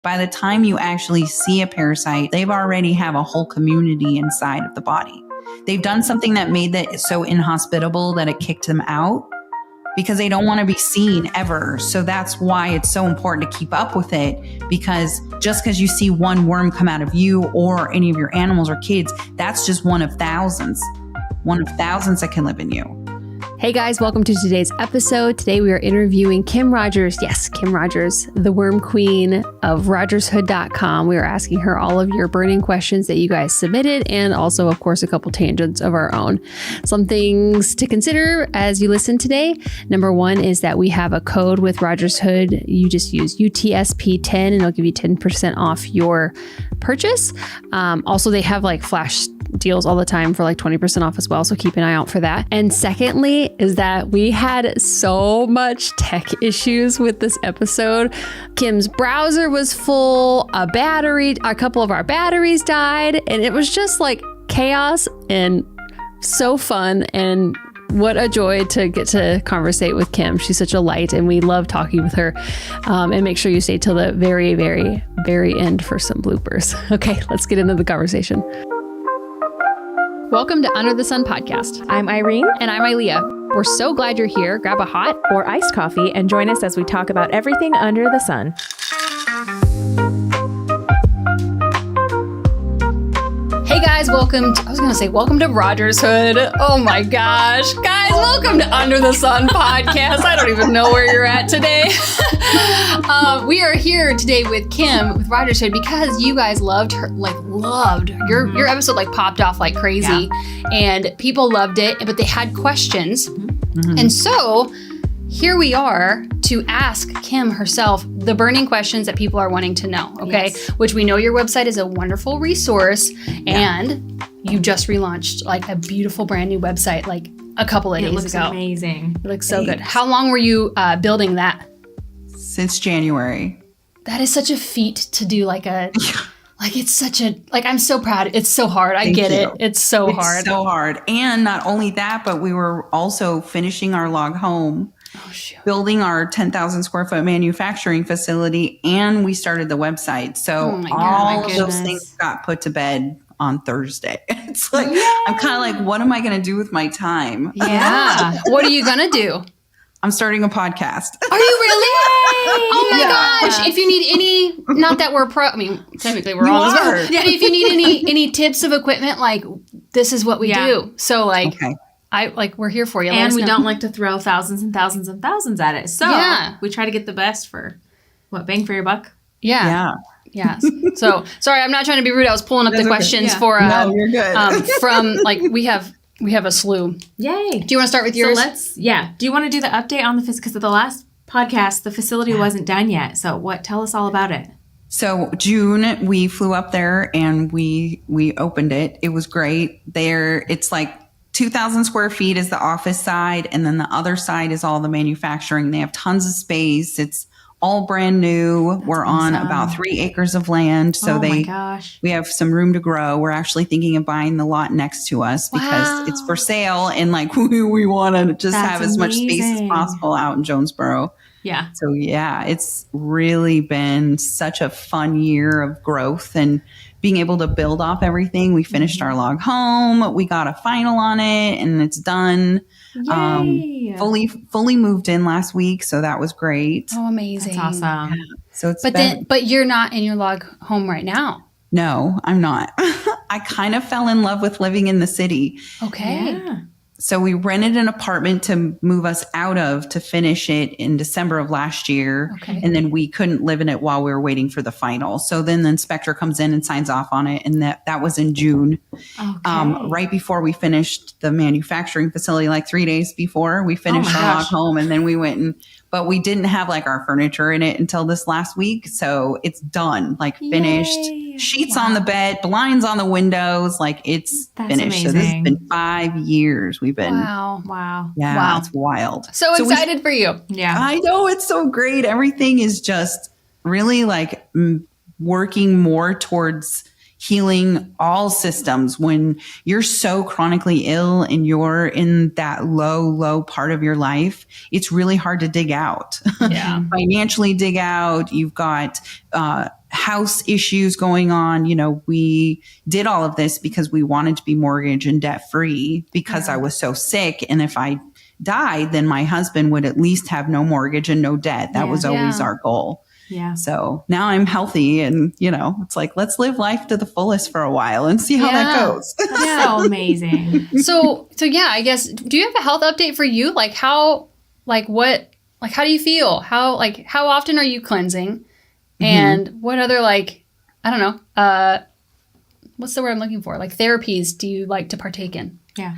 By the time you actually see a parasite, they've already have a whole community inside of the body. They've done something that made that so inhospitable that it kicked them out because they don't want to be seen ever. So that's why it's so important to keep up with it, because just because you see one worm come out of you or any of your animals or kids, that's just one of thousands that can live in you. Hey guys, welcome to today's episode. Today we are interviewing Kim Rogers. Yes, Kim Rogers, the worm queen of ROGERSHOOD.com. We are asking her all of your burning questions that you guys submitted, and also, of course, a couple tangents of our own. Some things to consider as you listen today. Number one is that we have a code with ROGERSHOOD. You just use UTSP10 and it'll give you 10% off your purchase. Also, they have like flash deals all the time for like 20% off as well. So keep an eye out for that. And secondly is that we had so much tech issues with this episode. Kim's browser was full, a couple of our batteries died, and it was just like chaos and so fun. And what a joy to get to conversate with Kim. She's such a light and we love talking with her. And make sure you stay till the very, very, very end for some bloopers. Okay, let's get into the conversation. Welcome to Under the Sun podcast. I'm Irene. And I'm Ilea. We're so glad you're here. Grab a hot or iced coffee and join us as we talk about everything under the sun. Hey guys, welcome to ROGERSHOOD. Oh my gosh. Guys, welcome to Under the Sun podcast. I don't even know where you're at today. We are here today with Kim with ROGERSHOOD because you guys loved her, your episode popped off like crazy, and people loved it, but they had questions. And so here we are to ask Kim herself the burning questions that people are wanting to know, okay? Yes. Which we know your website is a wonderful resource, and you just relaunched a beautiful brand new website a couple of days ago. It looks amazing. It looks so good. How long were you building that? Since January. That is such a feat to do it's such a, I'm so proud. It's so hard. I get it. It's so hard. It's so hard. And not only that, but we were also finishing our log home, building our 10,000 square foot manufacturing facility, and we started the website. So all of those things got put to bed on Thursday. It's I'm kind of what am I going to do with my time? Yeah. What are you going to do? I'm starting a podcast. Are you really? Oh my gosh. If you need any, not that we're technically we're all, but if you need any tips of equipment, this is what we do. So we're here for you. And we don't like to throw thousands and thousands and thousands at it. So we try to get the best for bang for your buck. Yeah. Yes. So sorry, I'm not trying to be rude. I was pulling up the questions for, no, you're good. From we have a slew. Yay. Do you want to start with yours? So do you want to do the update on the because of the last podcast, the facility wasn't done yet. So tell us all about it. So June, we flew up there and we opened it. It was great. It's 2,000 square feet is the office side. And then the other side is all the manufacturing. They have tons of space. It's all brand new. We're on about 3 acres of land. So my gosh. We have some room to grow. We're actually thinking of buying the lot next to us because it's for sale. And we want to just have as much space as possible out in Jonesboro. Yeah. So it's really been such a fun year of growth and being able to build off everything. We finished our log home. We got a final on it and it's done. Yay. Fully moved in last week. So that was great. Oh, amazing. That's awesome. Yeah. So but you're not in your log home right now. No, I'm not. I kind of fell in love with living in the city. Okay. Yeah. So we rented an apartment to move us out of to finish it in December of last year. Okay. And then we couldn't live in it while we were waiting for the final. So then the inspector comes in and signs off on it. And that was in June, right before we finished the manufacturing facility, 3 days before we finished our log home. And then we went but we didn't have our furniture in it until this last week. So it's done, finished. Yay. Sheets on the bed, blinds on the windows. It's That's finished. amazing. So this has been 5 years we've been. Wow. Yeah, wow. It's wild. So excited for you. Yeah. I know. It's so great. Everything is just really working more towards, healing all systems. When you're so chronically ill and you're in that low part of your life, it's really hard to dig out. Yeah. Financially dig out. You've got house issues going on. You know, we did all of this because we wanted to be mortgage and debt free because I was so sick. And if I died, then my husband would at least have no mortgage and no debt. That was always our goal. Yeah. So now I'm healthy and, you know, it's like, let's live life to the fullest for a while and see how that goes. That's so amazing. So yeah, I guess, do you have a health update for you? Like how do you feel? How often are you cleansing? And what other, like, I don't know, what's the word I'm looking for? Like therapies do you like to partake in? Yeah.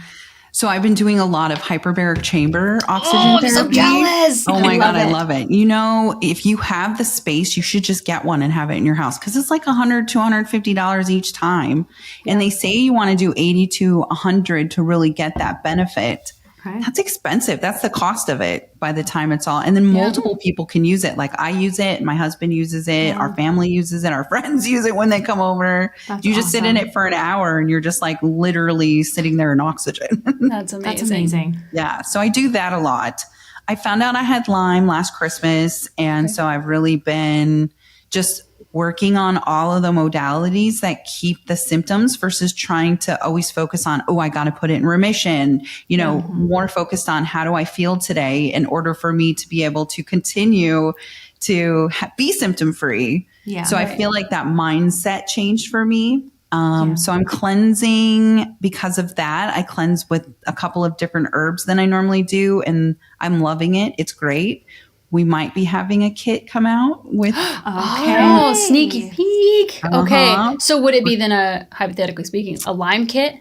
So I've been doing a lot of hyperbaric chamber oxygen I'm therapy. so jealous. Oh my God, I love it. You know, if you have the space, you should just get one and have it in your house because it's like $100, $250 each time. Yeah. And they say you want to do 80 to 100 to really get that benefit. Okay. That's expensive. That's the cost of it by the time it's all. And then multiple people can use it. Like I use it. My husband uses it. Our family uses it. Our friends use it when they come over. That's you just sit in it for an hour and you're just like literally sitting there in oxygen. That's amazing. That's amazing. Yeah. So I do that a lot. I found out I had Lyme last Christmas. And so I've really been just working on all of the modalities that keep the symptoms versus trying to always focus on, I got to put it in remission, you know, more focused on how do I feel today in order for me to be able to continue to be symptom free. Yeah, so I feel like that mindset changed for me. So I'm cleansing because of that. I cleanse with a couple of different herbs than I normally do. And I'm loving it. It's great. We might be having a kit come out with. Oh, sneaky peek. Okay. So would it be then hypothetically speaking, a Lyme kit?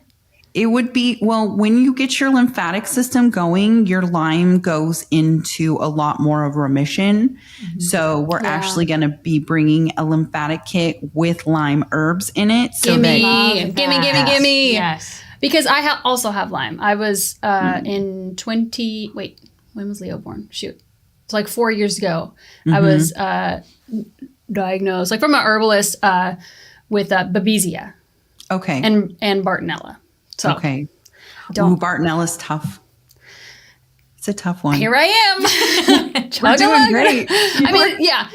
It would be, when you get your lymphatic system going, your Lyme goes into a lot more of remission. So we're actually going to be bringing a lymphatic kit with Lyme herbs in it. So Gimme. Yes. Because I also have Lyme. I was when was Leo born? Shoot. It's like 4 years ago. I was diagnosed, like from an herbalist, with Babesia. Okay. And Bartonella. So Bartonella's tough. It's a tough one. Here I am. We're doing great. I mean, yeah,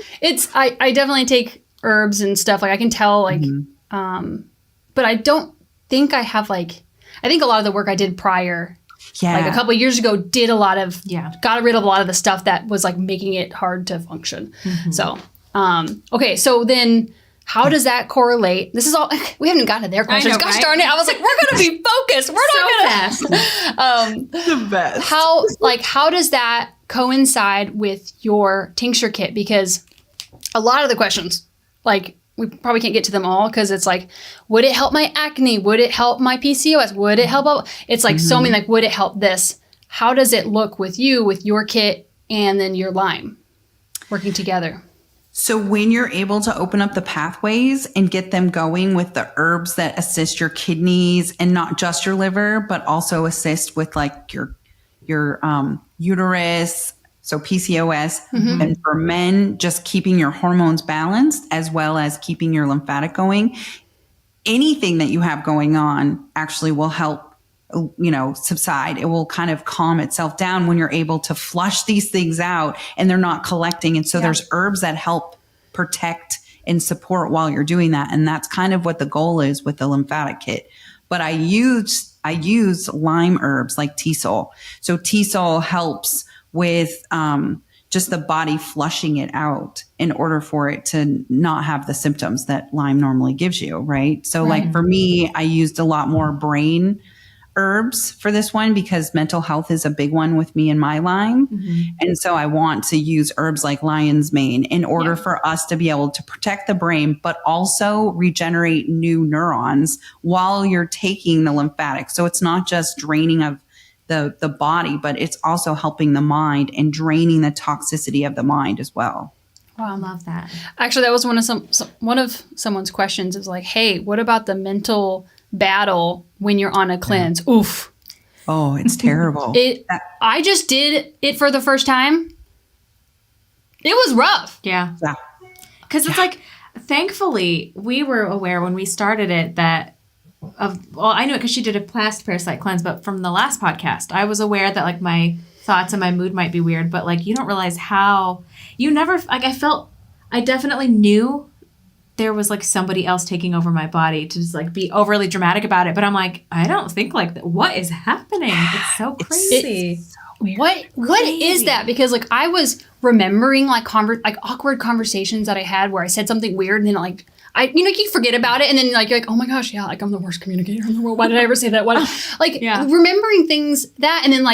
I definitely take herbs and stuff. Like I can tell, like, but I don't think I have I think a lot of the work I did prior, like a couple of years ago, did a lot of, got rid of a lot of the stuff that was like making it hard to function. So, okay. So then how does that correlate? This is all, we haven't gotten to their questions. Gosh darn it. I was like, we're going to be focused. We're not going to. The best. How does that coincide with your tincture kit? Because a lot of the questions, like, we probably can't get to them all because it's like, would it help my acne? Would it help my PCOS? Would it help? It's like so many, like, would it help this? How does it look with you, with your kit and then your Lyme working together? So when you're able to open up the pathways and get them going with the herbs that assist your kidneys and not just your liver, but also assist with like your uterus, so PCOS, and for men, just keeping your hormones balanced as well as keeping your lymphatic going. Anything that you have going on actually will help, subside. It will kind of calm itself down when you're able to flush these things out and they're not collecting. And so there's herbs that help protect and support while you're doing that. And that's kind of what the goal is with the lymphatic kit. But I use Lyme herbs like Teasol. So Teasol helps with just the body flushing it out in order for it to not have the symptoms that Lyme normally gives you, right? So like for me, I used a lot more brain herbs for this one because mental health is a big one with me and my Lyme. And so I want to use herbs like lion's mane in order for us to be able to protect the brain, but also regenerate new neurons while you're taking the lymphatic. So it's not just draining of the body, but it's also helping the mind and draining the toxicity of the mind as well. Wow, I love that. Actually, that was one of someone's questions is like, hey, what about the mental battle when you're on a cleanse? Oof. Oh, it's terrible. I just did it for the first time. It was rough. Yeah. Because it's like, thankfully, we were aware when we started it I knew it because she did a past parasite cleanse, but from the last podcast, I was aware that like my thoughts and my mood might be weird, but like you don't realize how you never, like I definitely knew there was like somebody else taking over my body to just like be overly dramatic about it. But I'm like, I don't think like that. What is happening? It's so crazy. What is that? Because like I was remembering like awkward conversations that I had where I said something weird and then like you forget about it and then like you're like, oh my gosh, yeah, like I'm the worst communicator in the world. Why did I ever say that? Remembering things and then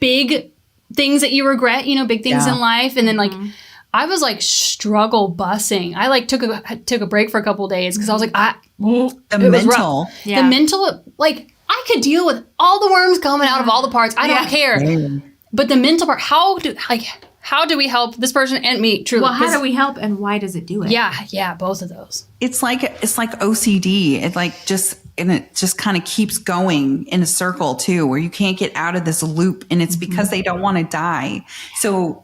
big things that you regret, big things in life, and then like I was like struggle bussing. I like took a break for a couple of days because I was like, the mental, like I could deal with all the worms coming out of all the parts. I don't care. But the mental part, how do we help this person and me truly? Well, how do we help and why does it do it? Yeah, both of those. It's like OCD. It just kind of keeps going in a circle too, where you can't get out of this loop, and it's because they don't want to die. So,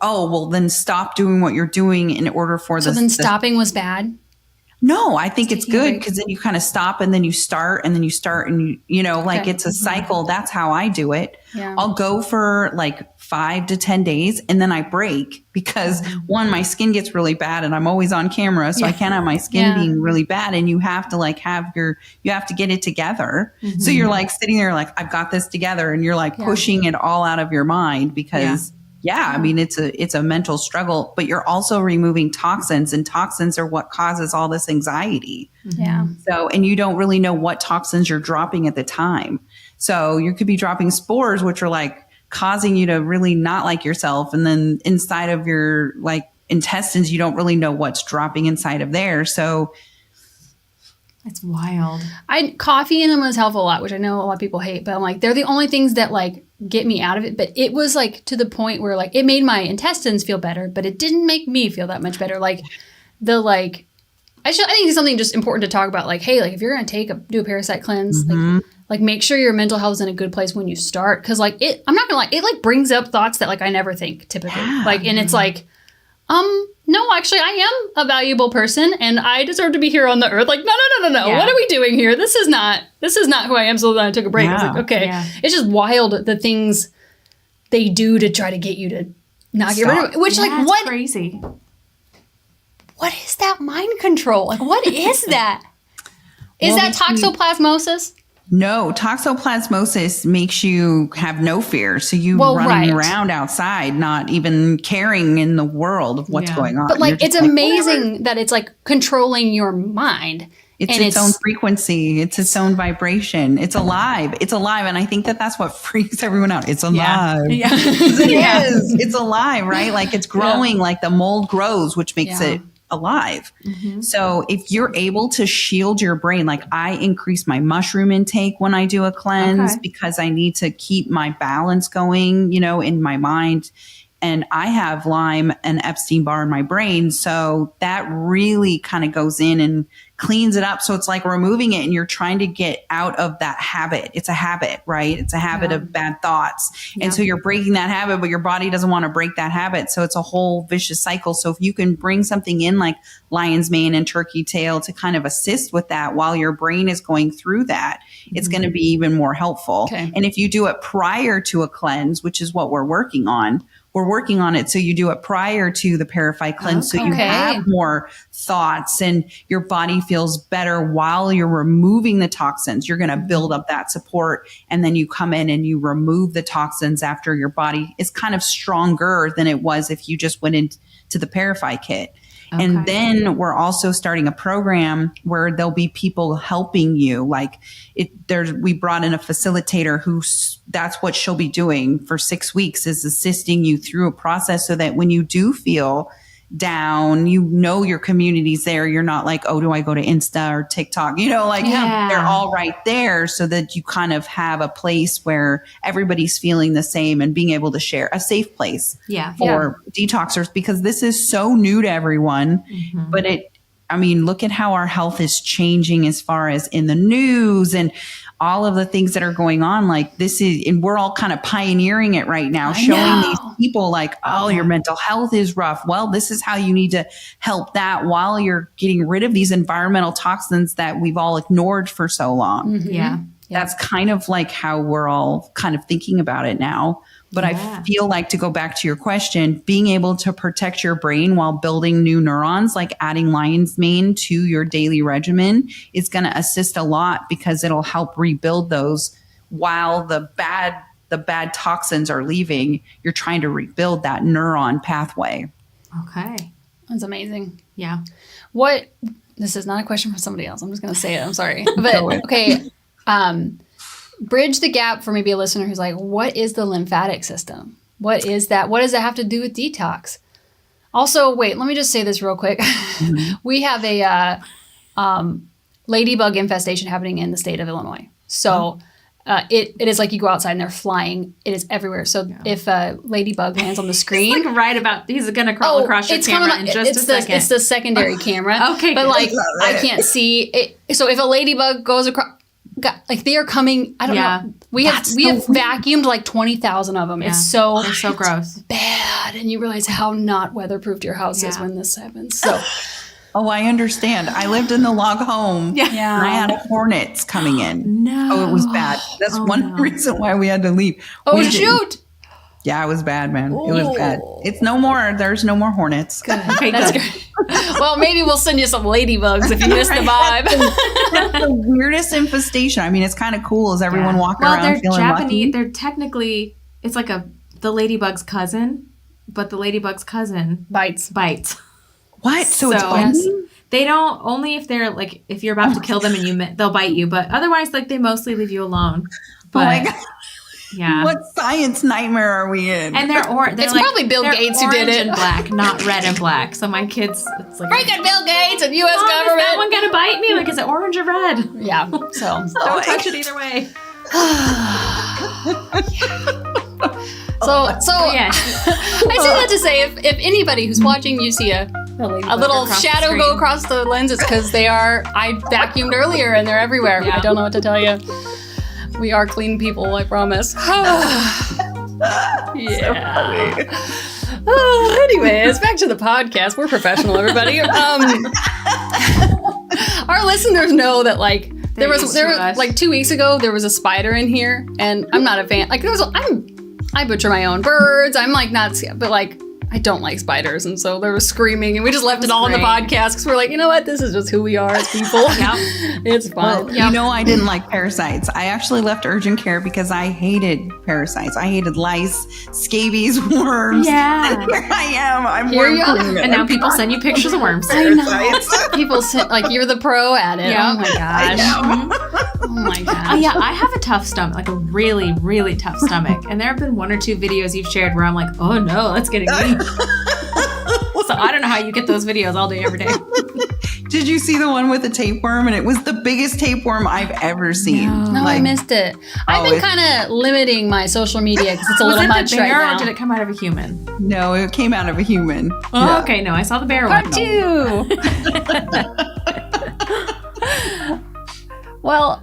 then stop doing what you're doing in order for this. So then stopping was bad? No, I think it's good because then you kind of stop and then you start and then you start and it's a cycle. That's how I do it. Yeah. I'll go for like 5 to 10 days and then I break because one, my skin gets really bad and I'm always on camera. So I can't have my skin being really bad, and you have to like you have to get it together. Mm-hmm. So you're like sitting there like, I've got this together, and you're like pushing it all out of your mind because I mean, it's a mental struggle, but you're also removing toxins, and toxins are what causes all this anxiety. Yeah. So, and you don't really know what toxins you're dropping at the time. So you could be dropping spores, which are like causing you to really not like yourself. And then inside of your like intestines, you don't really know what's dropping inside of there. So it's wild. Coffee and lemon help a lot, which I know a lot of people hate, but I'm like, they're the only things that like get me out of it. But it was like to the point where like it made my intestines feel better, but it didn't make me feel that much better. Like I think it's something just important to talk about. Like, hey, like if you're going to do a parasite cleanse, like make sure your mental health is in a good place when you start. Cause like I'm not gonna lie, it like brings up thoughts that like I never think typically. And it's like, no, actually I am a valuable person and I deserve to be here on the earth. Like, no. Yeah. What are we doing here? This is not who I am. So then I took a break. I was like, okay. Yeah. It's just wild the things they do to try to get you to not get rid of it. Which like what crazy. What is that mind control? Like what is that? Is that toxoplasmosis? No, toxoplasmosis makes you have no fear. So you running around outside, not even caring in the world of what's going on. But like, it's amazing that it's like controlling your mind. It's its own frequency. It's its own vibration. It's alive. It's alive. And I think that that's what freaks everyone out. It's alive. Yeah. It is. It's alive, right? Like it's growing, like the mold grows, which makes it alive. Mm-hmm. So if you're able to shield your brain, like I increase my mushroom intake when I do a cleanse because I need to keep my balance going, in my mind. And I have Lyme and Epstein-Barr in my brain. So that really kind of goes in and cleans it up. So it's like removing it and you're trying to get out of that habit. It's a habit, right? It's a habit of bad thoughts. Yeah. And so you're breaking that habit, but your body doesn't want to break that habit. So it's a whole vicious cycle. So if you can bring something in like lion's mane and turkey tail to kind of assist with that while your brain is going through that, it's going to be even more helpful. Okay. And if you do it prior to a cleanse, which is what we're working on it. So you do it prior to the Parasite cleanse. So you have more thoughts and your body feels better while you're removing the toxins. You're going to build up that support. And then you come in and you remove the toxins after your body is kind of stronger than it was if you just went into the Parasite kit. Okay. And then we're also starting a program where there'll be people helping you. Like we brought in a facilitator that's what she'll be doing for 6 weeks, is assisting you through a process so that when you do feel down, your community's there. You're not like, oh, do I go to Insta or TikTok? They're all right there so that you kind of have a place where everybody's feeling the same and being able to share a safe place for detoxers, because this is so new to everyone, but I mean, look at how our health is changing as far as in the news and all of the things that are going on. Like this is, and we're all kind of pioneering it right now, showing these people like, oh, your mental health is rough. Well, this is how you need to help that while you're getting rid of these environmental toxins that we've all ignored for so long. Yeah. That's kind of like how we're all kind of thinking about it now. But I feel like, to go back to your question, being able to protect your brain while building new neurons, like adding lion's mane to your daily regimen, is going to assist a lot, because it'll help rebuild those while the bad toxins are leaving. You're trying to rebuild that neuron pathway. Okay. That's amazing. Yeah. This is not a question from somebody else. I'm just going to say it. I'm sorry. But okay. Bridge the gap for maybe a listener who's like, what is the lymphatic system? What is that? What does it have to do with detox? Also, wait, let me just say this real quick. We have a ladybug infestation happening in the state of Illinois. So it is like you go outside and they're flying. It is everywhere. So if a ladybug lands on the screen. It's like right about, he's going to crawl across your camera in just a second. It's the secondary camera. Okay, but good. like I can't see it. So if a ladybug goes across, like they are coming. I don't know. We have vacuumed like 20,000 of them. Yeah. It's so They're so gross, bad, and you realize how not weatherproofed your house is when this happens. So, I understand. I lived in the log home. Yeah. And I had hornets coming in. No. Oh, it was bad. That's one reason why we had to leave. Oh, shoot. Yeah, it was bad, man. It was bad. It's no more. There's no more hornets. Okay, that's great. Well, maybe we'll send you some ladybugs if you miss the vibe. That's the weirdest infestation. I mean, it's kind of cool as everyone walking around feeling lucky. They're technically, it's like the ladybug's cousin, but the ladybug's cousin bites. What? So it's biting? They don't, only if they're like, if you're about to kill them and they'll bite you, but otherwise, like, they mostly leave you alone. But, oh my God. Yeah. What science nightmare are we in? And they're it's like, probably Bill Gates who did it. And black, not red and black. So my kids, it's like, freaking Bill Gates and U.S. Is government. that one gonna bite me? Like, is it orange or red? Yeah. So don't touch it either way. So yeah. I say that to say, if anybody who's watching, you see a little shadow go across the lens, it's because I vacuumed earlier and they're everywhere. Yeah. I don't know what to tell you. We are clean people, I promise. Yeah. Anyways, back to the podcast. We're professional, everybody. Our listeners know that like there was like 2 weeks ago there was a spider in here, and I'm not a fan. Like I butcher my own birds. I'm like not, but like I don't like spiders, and so there was screaming, and we just left it all in the podcast because we're like, you know what, this is just who we are as people. It's fun. Well, I didn't like parasites. I actually left urgent care because I hated parasites. I hated lice, scabies, worms. Yeah. And here I am. I'm here you are. And now people send you pictures of worms. I know. People send, like, you're the pro at it. Yeah. Oh my gosh. Oh my gosh. Yeah, I have a tough stomach, like a really, really tough stomach. And there have been 1 or 2 videos you've shared where I'm like, oh no, that's getting me. So I don't know how you get those videos all day, every day. Did you see the one with the tapeworm? And it was the biggest tapeworm I've ever seen. No, I missed it. I've been kind of limiting my social media because it's a little much right now. Or did it come out of a human? No, it came out of a human. Oh, no. Okay, no, I saw the bear Part one. 2. Well,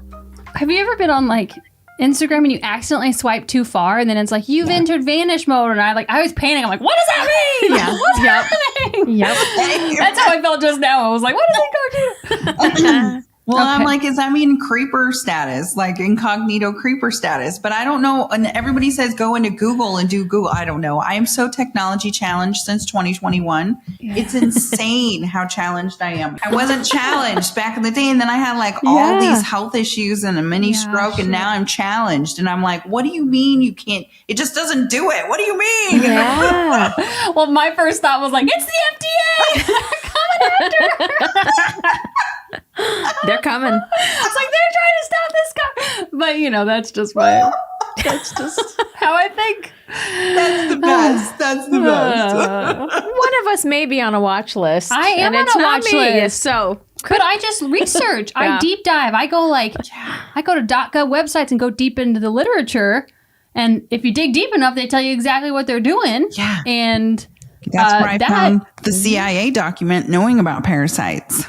have you ever been on like Instagram and you accidentally swipe too far and then it's like you've entered vanish mode, and I was panicking. I'm like, what does that mean? Yeah. What's happening? Yep. That's how I felt just now. I was like, what does it go to? Well, okay. I'm like, does that mean creeper status, like incognito creeper status? But I don't know. And everybody says go into Google and do Google. I don't know. I am so technology challenged since 2021. Yeah. It's insane how challenged I am. I wasn't challenged back in the day. And then I had like all these health issues and a mini stroke. And now I'm challenged. And I'm like, what do you mean you can't? It just doesn't do it. What do you mean? Yeah. Well, my first thought was like, it's the FDA. They're coming after. They're coming. It's like they're trying to stop this guy. But that's just how I think. That's the best. That's the best. One of us may be on a watch list. I am and on a watch list. So but I just research. I deep dive. I go to .gov websites and go deep into the literature. And if you dig deep enough, they tell you exactly what they're doing. Yeah. And that's where I found the CIA document knowing about parasites.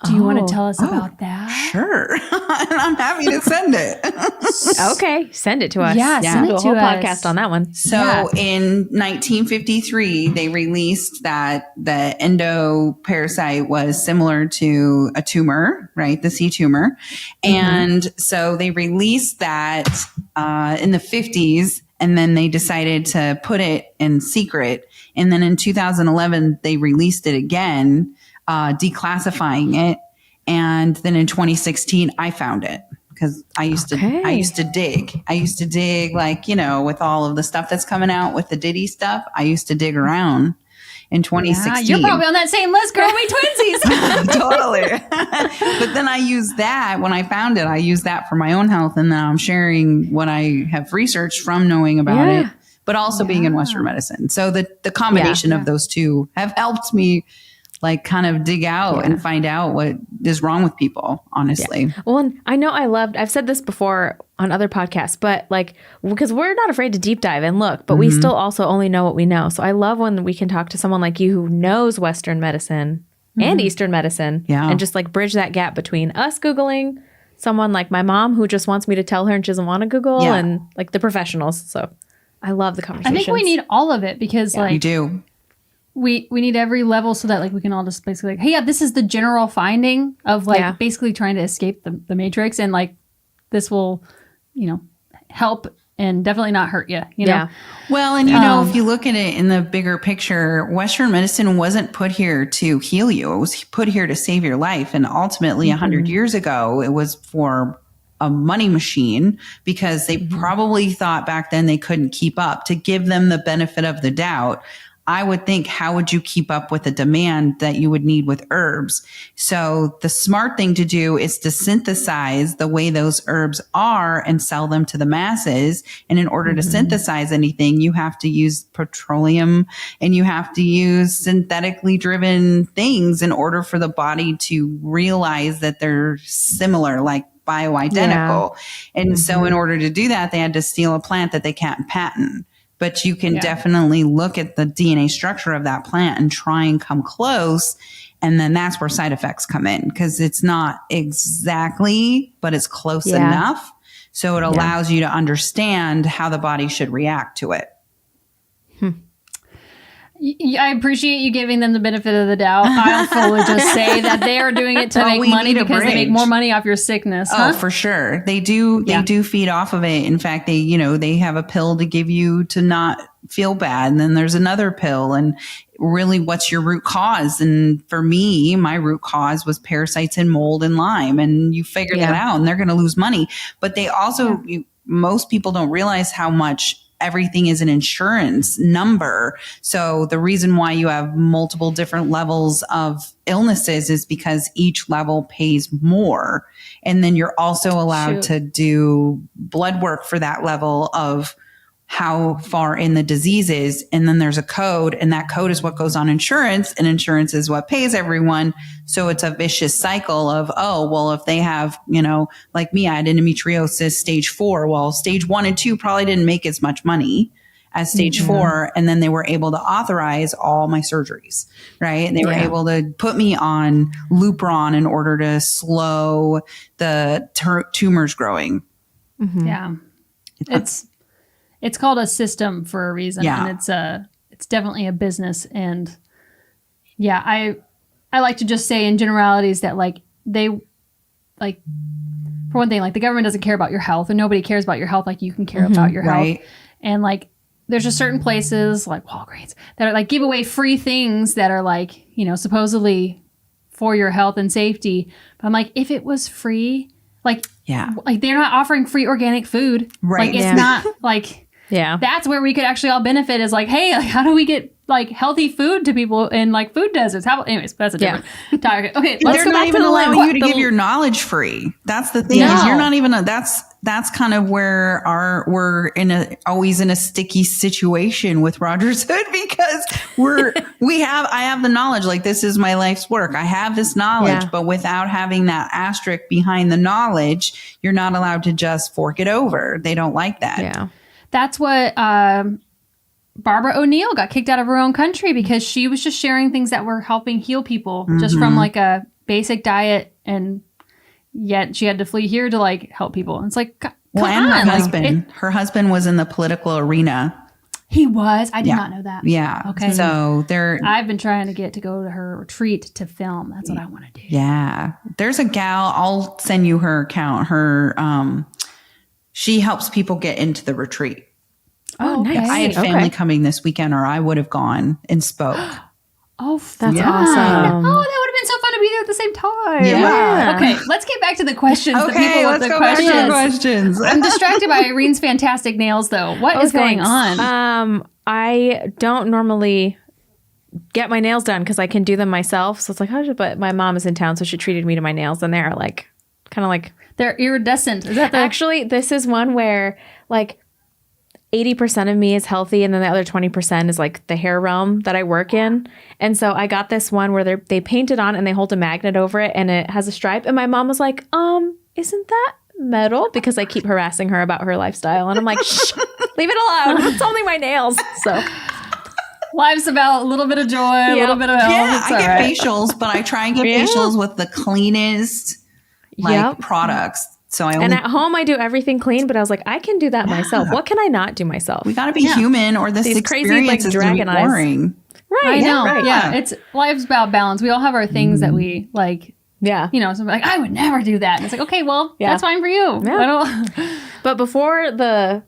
Do you want Oh. to tell us about that? Sure. And I'm happy to send it. Okay, send it to us. Yeah, send Do it a whole to us. podcast on that one. So Yeah. in 1953, they released that the endoparasite was similar to a tumor, right? The C tumor. And so they released that in the 50s, and then they decided to put it in secret. And then in 2011, they released it again, declassifying it. And then in 2016, I found it. Because I used to dig like, with all of the stuff that's coming out with the Diddy stuff. I used to dig around in 2016. You're probably on that same list, girl. We twinsies. Totally. But then I used that when I found it. I used that for my own health. And now I'm sharing what I have researched from knowing about it, but also being in Western medicine. So the combination of those two have helped me like kind of dig out and find out what is wrong with people, honestly. Yeah. Well, and I know I've said this before on other podcasts, but like, because we're not afraid to deep dive and look, but we still also only know what we know. So I love when we can talk to someone like you who knows Western medicine and Eastern medicine and just like bridge that gap between us Googling, someone like my mom who just wants me to tell her and she doesn't want to Google and like the professionals. So I love the I conversation. think we need all of it because You do. we need every level so that like we can all just basically like, hey, yeah, this is the general finding of like basically trying to escape the matrix, and like this will, help and definitely not hurt you. You know? Well, and if you look at it in the bigger picture, Western medicine wasn't put here to heal you. It was put here to save your life. And ultimately, 100 years ago, it was for a money machine because they probably thought back then they couldn't keep up. To give them the benefit of the doubt, I would think, how would you keep up with the demand that you would need with herbs? So the smart thing to do is to synthesize the way those herbs are and sell them to the masses. And in order to synthesize anything, you have to use petroleum and you have to use synthetically driven things in order for the body to realize that they're similar, like bioidentical. And so in order to do that, they had to steal a plant that they can't patent. But you can definitely look at the DNA structure of that plant and try and come close. And then that's where side effects come in, because it's not exactly, but it's close enough. So it allows you to understand how the body should react to it. I appreciate you giving them the benefit of the doubt. I'll fully just say that they are doing it to Well, make we money need a because they make bridge. more money off your sickness. Oh, for sure. They do. They do feed off of it. In fact, they have a pill to give you to not feel bad. And then there's another pill. And really, what's your root cause? And for me, my root cause was parasites and mold and Lyme. And you figure that out and they're going to lose money. But they also, most people don't realize how much everything is an insurance number. So the reason why you have multiple different levels of illnesses is because each level pays more. And then you're also allowed to do blood work for that level of how far in the disease is. And then there's a code, and that code is what goes on insurance, and insurance is what pays everyone. So it's a vicious cycle of, oh, well, if they have, like me, I had endometriosis stage 4. Well, stage 1 and 2 probably didn't make as much money as stage 4. And then they were able to authorize all my surgeries, right? And they were able to put me on Lupron in order to slow the tumors growing. Yeah. It's called a system for a reason, and it's definitely a business. And I like to just say in generalities that like they, like, for one thing, like the government doesn't care about your health, and nobody cares about your health like you can care about your health. And like there's just certain places like Walgreens that are like give away free things that are like, supposedly for your health and safety. But I'm like, if it was free, like they're not offering free organic food. Right. Like it's not like. Yeah. That's where we could actually all benefit is like, hey, like, how do we get like healthy food to people in like food deserts? Anyways, that's a different topic. Okay, let's They're go not back even to allowing you to the give your knowledge free. That's the thing. Is you're not even that's kind of where we're always in a sticky situation with Rogers Hood, because I have the knowledge, like this is my life's work. I have this knowledge, but without having that asterisk behind the knowledge, you're not allowed to just fork it over. They don't like that. Yeah. That's what Barbara O'Neill got kicked out of her own country because she was just sharing things that were helping heal people just from like a basic diet, and yet she had to flee here to like help people. And it's like, come and on. her husband was in the political arena. He was. I did not know that. Yeah. Okay. So I've been trying to get to go to her retreat to film. That's what I want to do. Yeah. There's a gal, I'll send you her account. She helps people get into the retreat. Oh, nice. I had family coming this weekend, or I would have gone and spoke. Oh, that's Yeah. awesome. Oh, that would have been so fun to be there at the same time. Yeah. Okay, let's get back to the questions. The Okay, people with let's the go back to the questions. questions. I'm distracted by Irene's fantastic nails, though. What is going thanks. on? I don't normally get my nails done because I can do them myself. So it's like, but my mom is in town, so she treated me to my nails, and they're like, kind of like, They're iridescent. Is that the actually, this is one where like 80% of me is healthy, and then the other 20% is like the hair realm that I work in. And so I got this one where they paint it on and they hold a magnet over it, and it has a stripe. And my mom was like, isn't that metal? Because I keep harassing her about her lifestyle, and I'm like, shh, leave it alone. It's only my nails. So life's about a little bit of joy, a little bit of health. Yeah, It's I all get right. facials, but I try and get facials with the cleanest products. So and at home I do everything clean, but I was like, I can do that myself. What can I not do myself? we got to be human, or this These crazy, experience like, is going to be dragon eyes. boring. Right. I know. Right. Yeah, it's life's about balance. We all have our things that we like. Yeah. You know, so I'm like, I would never do that. And it's like, okay, well, that's fine for you. Yeah. I don't. But before the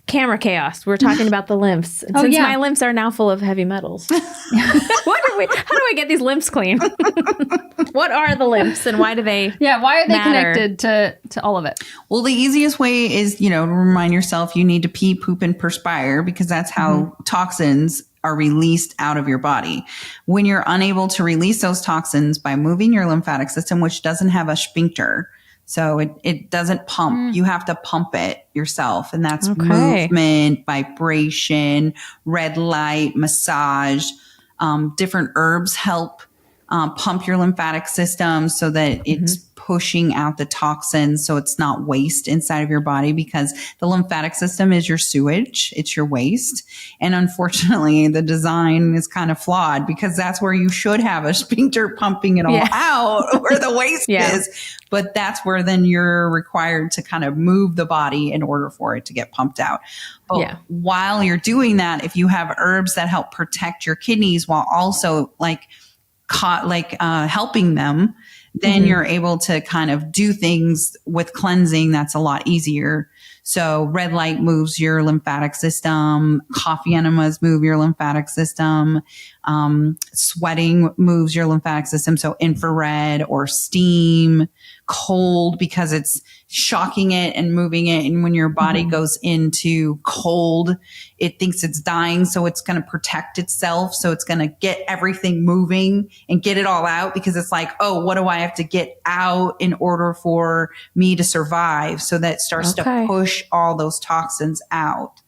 camera chaos, we're talking about the lymphs. And since my lymphs are now full of heavy metals, how do I get these lymphs clean? What are the lymphs, and why do they? Yeah, why are they matter? connected to all of it? Well, the easiest way is, to remind yourself you need to pee, poop, and perspire, because that's how toxins are released out of your body. When you're unable to release those toxins by moving your lymphatic system, which doesn't have a sphincter, so it doesn't pump. You have to pump it yourself. And that's movement, vibration, red light, massage. Different herbs help pump your lymphatic system so that it's pushing out the toxins, so it's not waste inside of your body, because the lymphatic system is your sewage, it's your waste. And unfortunately, the design is kind of flawed, because that's where you should have a sphincter pumping it all out, where the waste is. But that's where then you're required to kind of move the body in order for it to get pumped out. But while you're doing that, if you have herbs that help protect your kidneys while also helping them, then you're able to kind of do things with cleansing that's a lot easier. So red light moves your lymphatic system. Coffee enemas move your lymphatic system. Sweating moves your lymphatic system. So infrared or steam, cold, because it's shocking it and moving it. And when your body goes into cold, it thinks it's dying. So it's going to protect itself. So it's going to get everything moving and get it all out, because it's like, oh, what do I have to get out in order for me to survive? So that starts to push all those toxins out.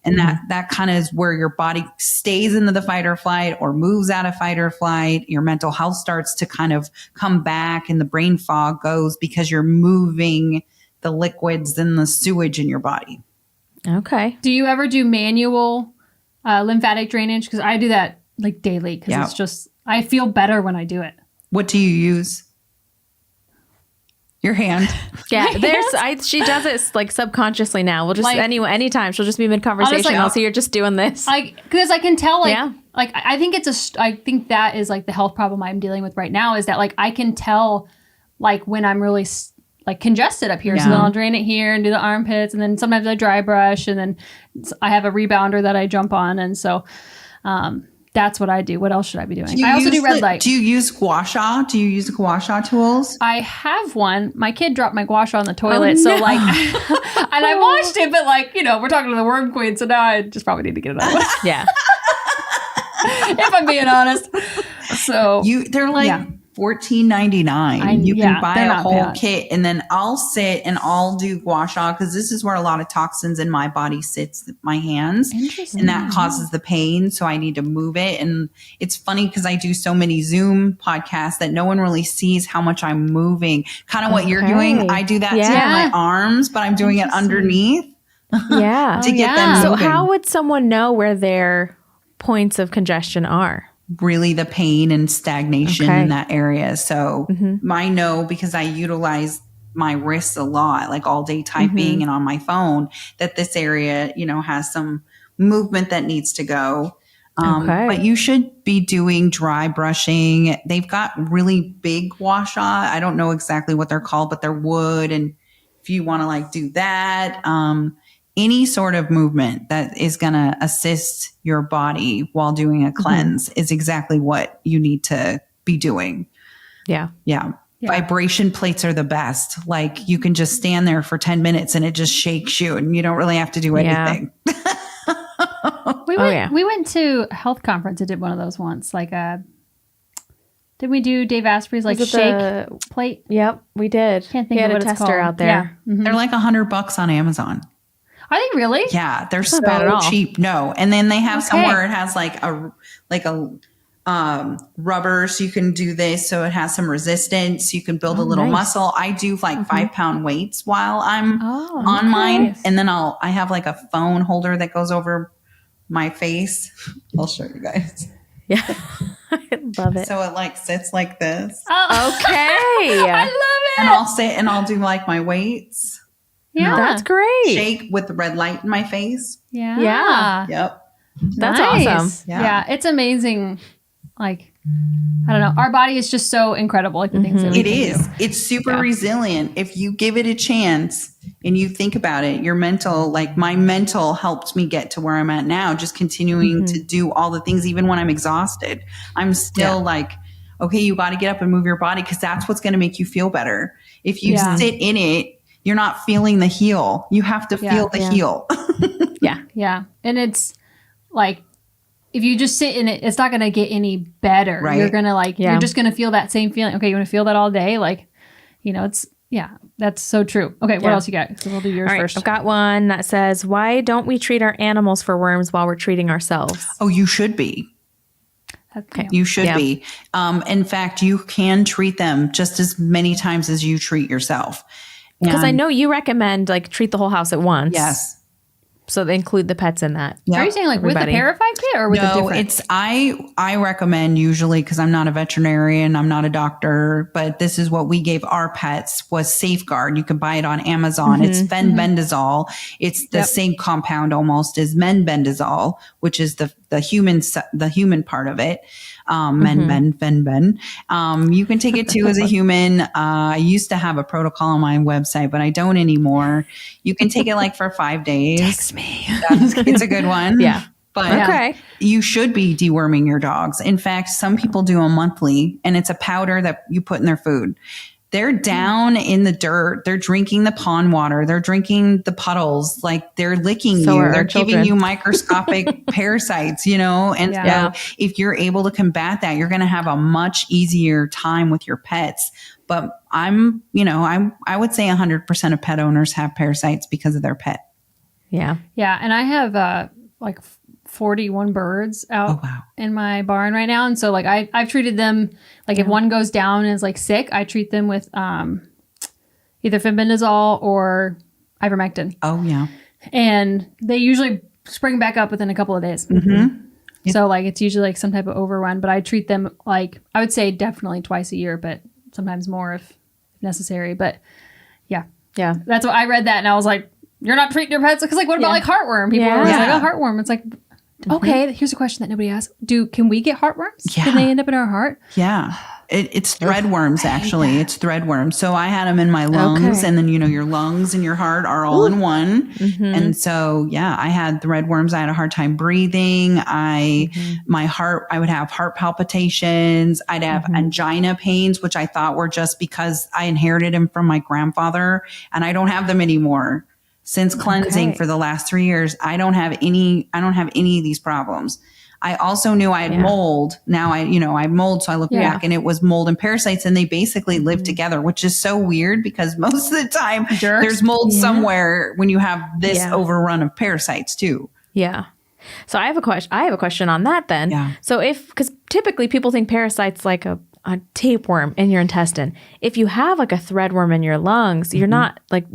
And that kind of is where your body stays into the fight or flight, or moves out of fight or flight. Your mental health starts to kind of come back, and the brain fog goes, because you're moving the liquids and the sewage in your body. Okay. Do you ever do manual lymphatic drainage? Because I do that like daily, because it's just, I feel better when I do it. What do you use? Your hand. Yeah, she does it like subconsciously now. We'll just anytime she'll just be mid conversation. I'll see you're just doing this. Because I can tell I think I think that is like the health problem I'm dealing with right now, is that like I can tell like when I'm really like congested up here. So then I'll drain it here and do the armpits, and then sometimes I dry brush, and then I have a rebounder that I jump on, and so that's what I do. What else should I be doing? I also do red light. Do you use gua sha? Do you use the gua sha tools? I have one. My kid dropped my gua sha on the toilet. So like, and I washed it, but like, we're talking to the worm queen. So now I just probably need to get it out. Yeah. If I'm being honest. So they're like $14.99. You can buy a whole kit, and then I'll sit and I'll do gua sha, because this is where a lot of toxins in my body sits, my hands, and that causes the pain. So I need to move it. And it's funny because I do so many Zoom podcasts that no one really sees how much I'm moving. Kind of what you're doing. I do that too with my arms, but I'm doing it underneath. Yeah. to get them moving. So how would someone know where their points of congestion are? really the pain and stagnation Okay. in that area. So I know because I utilize my wrists a lot, like all day typing and on my phone, that this area, has some movement that needs to go. Okay. But you should be doing dry brushing. They've got really big wash on. I don't know exactly what they're called, but they're wood. And if you want to like do that, any sort of movement that is going to assist your body while doing a cleanse is exactly what you need to be doing. Yeah. Yeah. Vibration plates are the best. Like you can just stand there for 10 minutes and it just shakes you and you don't really have to do anything. We went to a health conference and did one of those once. Like did we do Dave Asprey's like Was it shake plate? Yep, we did. Can't think he of had what a it's tester called. out there. Yeah. They're like $100 on Amazon. Are they really? Yeah, they're so not bad at all. cheap. No, and then they have some Okay. where it has like a rubber, so you can do this. So it has some resistance. You can build a little nice. muscle. I do like 5-pound weights while I'm Oh, on mine, nice. and then I have like a phone holder that goes over my face. I'll show you guys. Yeah. I love it. So it like sits like this, Oh, Okay. I love and I'll sit and I'll do like my weights. it. Yeah. That's great. Shake with the red light in my face. Yeah. Yeah. Yep. That's Nice. awesome. Yeah. Yeah. It's amazing. Like, I don't know. Our body is just so incredible. Like the things that we It can is. do. It's super resilient. If you give it a chance and you think about it, your mental, like my mental helped me get to where I'm at now, just continuing to do all the things, even when I'm exhausted. I'm still like, okay, you got to get up and move your body because that's what's going to make you feel better. If you Yeah. sit in it, you're not feeling the heel. You have to feel the heel. Yeah. And it's like, if you just sit in it, it's not going to get any better. Right. You're going to like, Yeah. you're just going to feel that same feeling. Okay. You want to feel that all day? Like, that's so true. Okay. What Yeah. else you got? So we'll do yours All right, first. I've got one that says, why don't we treat our animals for worms while we're treating ourselves? Oh, you should be. Okay. You should Yeah. be. In fact, you can treat them just as many times as you treat yourself. Because I And- know you recommend like treat the whole house at once. Yes. So they include the pets in that. Yep. Are you saying like Everybody. with the Parasite kit or with the No, different? it's I recommend usually because I'm not a veterinarian, I'm not a doctor, but this is what we gave our pets was Safeguard. You can buy it on Amazon. It's fenbendazole. It's the same compound almost as menbendazole, which is the human part of it. Fenben. You can take it too as a human. I used to have a protocol on my website, but I don't anymore. You can take it like for 5 days. Text me. It's a good one. Yeah. But Okay. you should be deworming your dogs. In fact, some people do them monthly, and it's a powder that you put in their food. They're down in the dirt. They're drinking the pond water. They're drinking the puddles. Like they're licking So you. are our They're giving children. you microscopic parasites, And Yeah. so if you're able to combat that, you're going to have a much easier time with your pets. But I would say 100% of pet owners have parasites because of their pet. Yeah. Yeah, and I have like 41 birds out in my barn right now, and so like I've treated them like if one goes down and is like sick, I treat them with either fenbendazole or ivermectin, Oh yeah. and they usually spring back up within a couple of days. So like it's usually like some type of overrun, but I treat them like I would say definitely twice a year, but sometimes more if necessary. But yeah, Yeah. that's what I read that and I was like, you're not treating your pets because like what about like heartworm? People are always like, oh, heartworm. It's like, okay, here's a question that nobody asked. Can we get heartworms? Yeah. Can they end up in our heart? Yeah. It's thread worms, actually. It's thread worms. So I had them in my lungs, Okay. and then, your lungs and your heart are all in one. And so, I had thread worms. I had a hard time breathing. My heart, I would have heart palpitations. I'd have angina pains, which I thought were just because I inherited them from my grandfather, and I don't have them anymore. Since cleansing for the last 3 years, I don't have any of these problems. I also knew I had mold. Now I have mold. So I look back and it was mold and parasites, and they basically live together, which is so weird because most of the time there's mold somewhere when you have this overrun of parasites too. Yeah. So I have a question on that then. Yeah. So because typically people think parasites like a tapeworm in your intestine. If you have like a threadworm in your lungs, you're not like,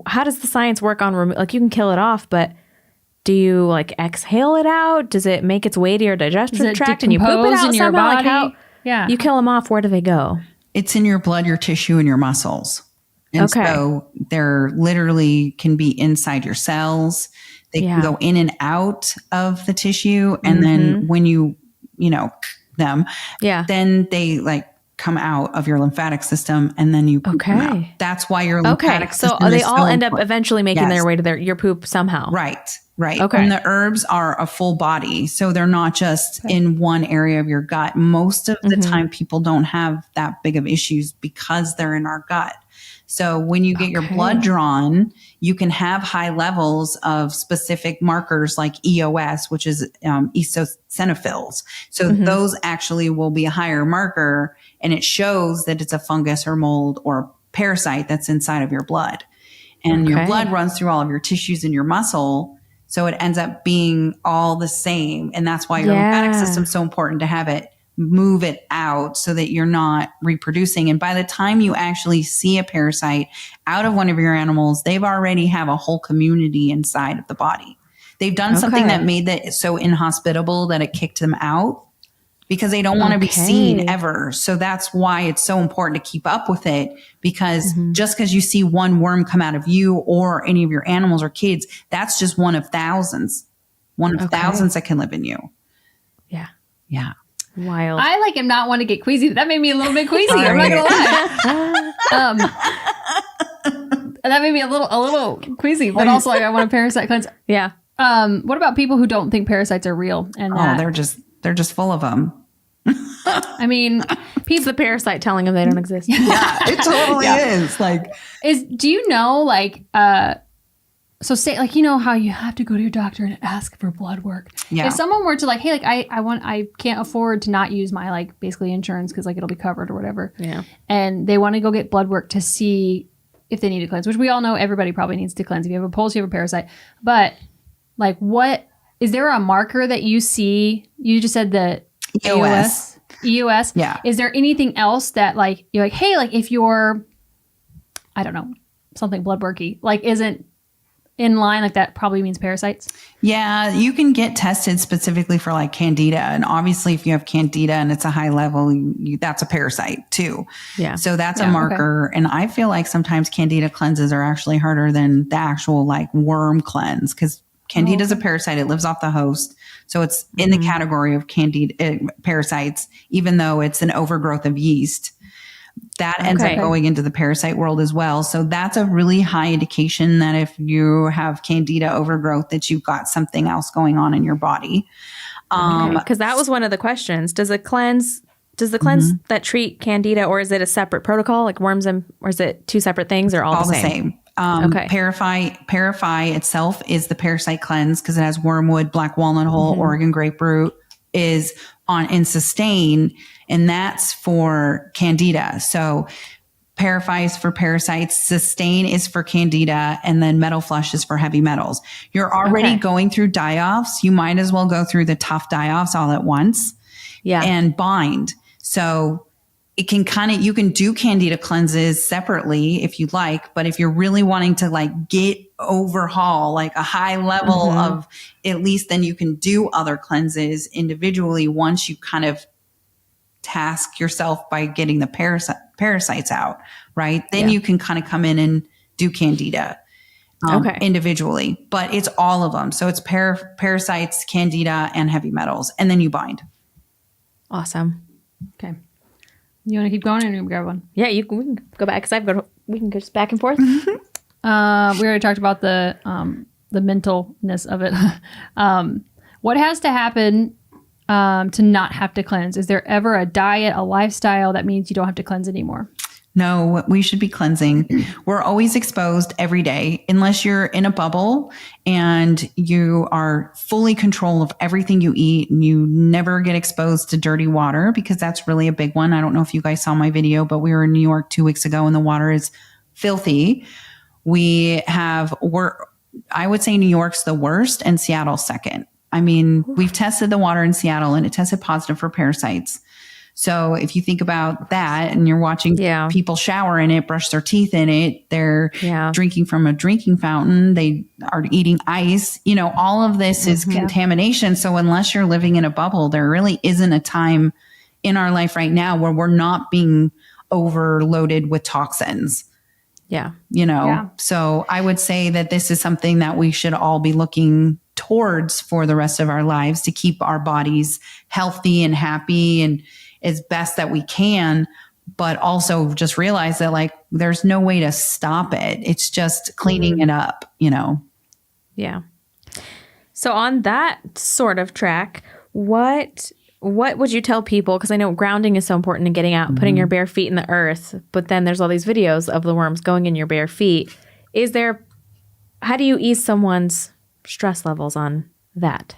how does the science work on, like you can kill it off, but Do you like exhale it out? Does it make its way to your digestive tract and you poop it decompose out in your somehow? Like body? how Yeah. you kill them off? Where do they go? It's in your blood, your tissue, and your muscles. And Okay. so they're literally can be inside your cells. They can go in and out of the tissue. And then when you them, then they like come out of your lymphatic system and then you poop them out. That's why your lymphatic system so they is all so end up important. eventually making their way to your poop somehow. Right. Okay. And the herbs are a full body. So they're not just in one area of your gut. Most of the time people don't have that big of issues because they're in our gut. So when you get your blood drawn, you can have high levels of specific markers like EOS, which is eosinophils. So those actually will be a higher marker, and it shows that it's a fungus or mold or parasite that's inside of your blood. And your blood runs through all of your tissues and your muscle. So it ends up being all the same. And that's why your lymphatic system is so important to have it move it out so that you're not reproducing. And by the time you actually see a parasite out of one of your animals, they've already have a whole community inside of the body. They've done something that made that so inhospitable that it kicked them out because they don't want to be seen ever. So that's why it's so important to keep up with it, because just because you see one worm come out of you or any of your animals or kids, that's just one of thousands that can live in you. Yeah. Yeah. Wild. I am not one to get queasy. That made me a little bit queasy. I'm not gonna lie. That made me a little queasy, but also I want a parasite cleanse. Yeah. What about people who don't think parasites are real? And they're just full of them. I mean, It's the parasite telling them they don't exist. Yeah, it totally is. do you know so say how you have to go to your doctor and ask for blood work. Yeah. If someone were to I can't afford to not use my basically insurance because it'll be covered or whatever. Yeah. And they want to go get blood work to see if they need to cleanse, which we all know everybody probably needs to cleanse. If you have a pulse, you have a parasite. But what is there a marker that you see? You just said the EOS. Yeah. Is there anything else that you're like, hey, if you're, I don't know, something blood worky, isn't in line, that probably means parasites? Yeah, you can get tested specifically for candida. And obviously if you have candida and it's a high level, that's a parasite too. Yeah. So that's a marker. Okay. And I feel like sometimes candida cleanses are actually harder than the actual worm cleanse, because candida is a parasite. It lives off the host. So it's in the category of candida parasites, even though it's an overgrowth of yeast. That ends up going into the parasite world as well. So that's a really high indication that if you have candida overgrowth, that you've got something else going on in your body. Because that was one of the questions. Does the cleanse that treat candida, or is it a separate protocol worms, or is it two separate things, or all the same? Parafy itself is the parasite cleanse because it has wormwood, black walnut hull, Oregon grapefruit is in sustain, and that's for candida. So Parafy is for parasites, sustain is for candida, and then metal flush is for heavy metals. You're already going through die-offs. You might as well go through the tough die-offs all at once and bind. So it can you can do candida cleanses separately if you'd like, but if you're really wanting to overhaul a high level of at least, then you can do other cleanses individually once you kind of task yourself by getting the parasites out, right? Then you can kind of come in and do candida individually, but it's all of them. So it's parasites, candida, and heavy metals, and then you bind. Awesome. Okay. You want to keep going, or you grab one? Yeah, we can go back because we can go just back and forth. We already talked about the mentalness of it. What has to happen to not have to cleanse? Is there ever a diet, a lifestyle that means you don't have to cleanse anymore? No, we should be cleansing. We're always exposed every day, unless you're in a bubble and you are fully control of everything you eat and you never get exposed to dirty water, because that's really a big one. I don't know if you guys saw my video, but we were in New York 2 weeks ago and the water is filthy. I would say New York's the worst and Seattle's second. I mean, we've tested the water in Seattle and it tested positive for parasites. So if you think about that and you're watching people shower in it, brush their teeth in it, they're drinking from a drinking fountain, they are eating ice, you know, all of this is contamination. So unless you're living in a bubble, there really isn't a time in our life right now where we're not being overloaded with toxins. Yeah. You know, so I would say that this is something that we should all be looking towards for the rest of our lives to keep our bodies healthy and happy and as best that we can, but also just realize that like there's no way to stop it. It's just cleaning it up, you know? Yeah. So on that sort of track, what would you tell people? Because I know grounding is so important in getting out, putting your bare feet in the earth, but then there's all these videos of the worms going in your bare feet. How do you ease someone's stress levels on that?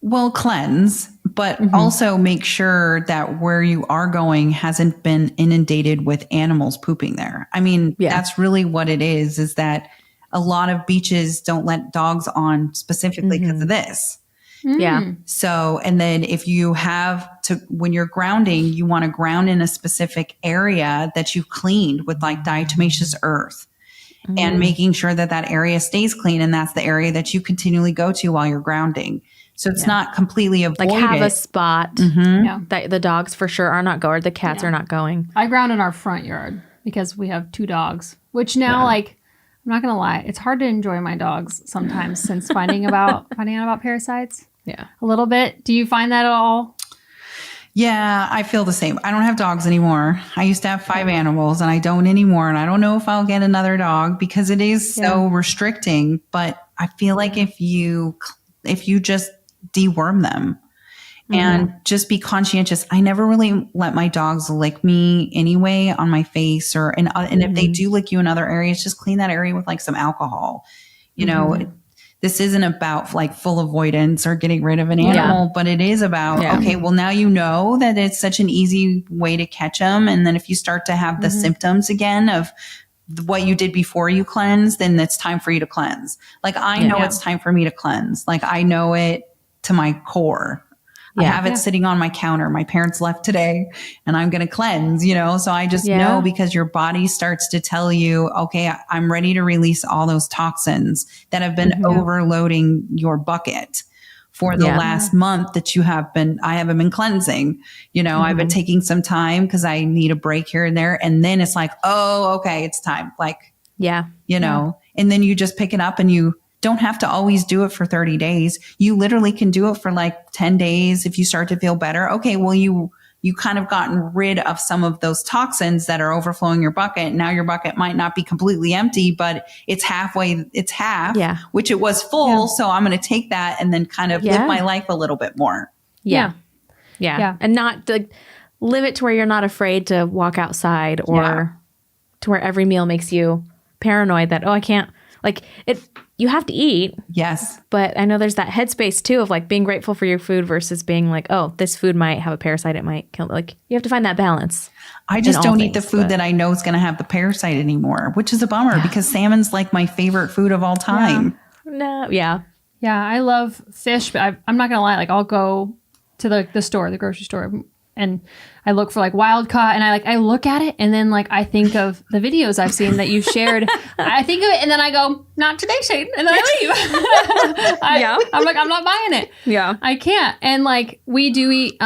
Well, cleanse, but also make sure that where you are going hasn't been inundated with animals pooping there. I mean, that's really what it is that a lot of beaches don't let dogs on specifically because of this. Yeah. So, and then if you have to, when you're grounding, you want to ground in a specific area that you've cleaned with like diatomaceous earth and making sure that that area stays clean. And that's the area that you continually go to while you're grounding. So it's not completely avoided. Like have a spot that the dogs for sure are not going, or the cats are not going. I ground in our front yard because we have 2 dogs, which now like, I'm not going to lie, it's hard to enjoy my dogs sometimes since finding out about parasites. Yeah. A little bit. Do you find that at all? Yeah, I feel the same. I don't have dogs anymore. I used to have 5 animals and I don't anymore. And I don't know if I'll get another dog because it is so restricting. But I feel like if you just deworm them and just be conscientious. I never really let my dogs lick me anyway on my face and if they do lick you in other areas, just clean that area with like some alcohol. You know, this isn't about like full avoidance or getting rid of an animal, but it is about, okay, well now you know that it's such an easy way to catch them. And then if you start to have the symptoms again of what you did before you cleanse, then it's time for you to cleanse. Like I know it's time for me to cleanse. Like I know it to my core. I have it sitting on my counter. My parents left today and I'm going to cleanse, you know? So I just know because your body starts to tell you, okay, I'm ready to release all those toxins that have been overloading your bucket for the last month that I haven't been cleansing. You know, I've been taking some time because I need a break here and there. And then it's like, oh, okay, it's time. Like, you know, and then you just pick it up and you don't have to always do it for 30 days. You literally can do it for like 10 days. If you start to feel better, okay, well, you kind of gotten rid of some of those toxins that are overflowing your bucket. Now your bucket might not be completely empty, but it's half, which it was full. So I'm going to take that and then kind of live my life a little bit more. Yeah. And not live it to where you're not afraid to walk outside or to where every meal makes you paranoid that, I can't you have to eat. Yes. But I know there's that headspace too of like being grateful for your food versus being like, oh, this food might have a parasite. It might kill. Like you have to find that balance. I just don't eat the food that I know is going to have the parasite anymore, which is a bummer because salmon's like my favorite food of all time. Yeah, I love fish, but I'm not going to lie. Like I'll go to the grocery store, and I look for like wild caught and I look at it and then like I think of the videos I've seen that you've shared. I think of it and then I go, not today, Shane. And then I leave. I'm like, I'm not buying it. Yeah. I can't. And like we do eat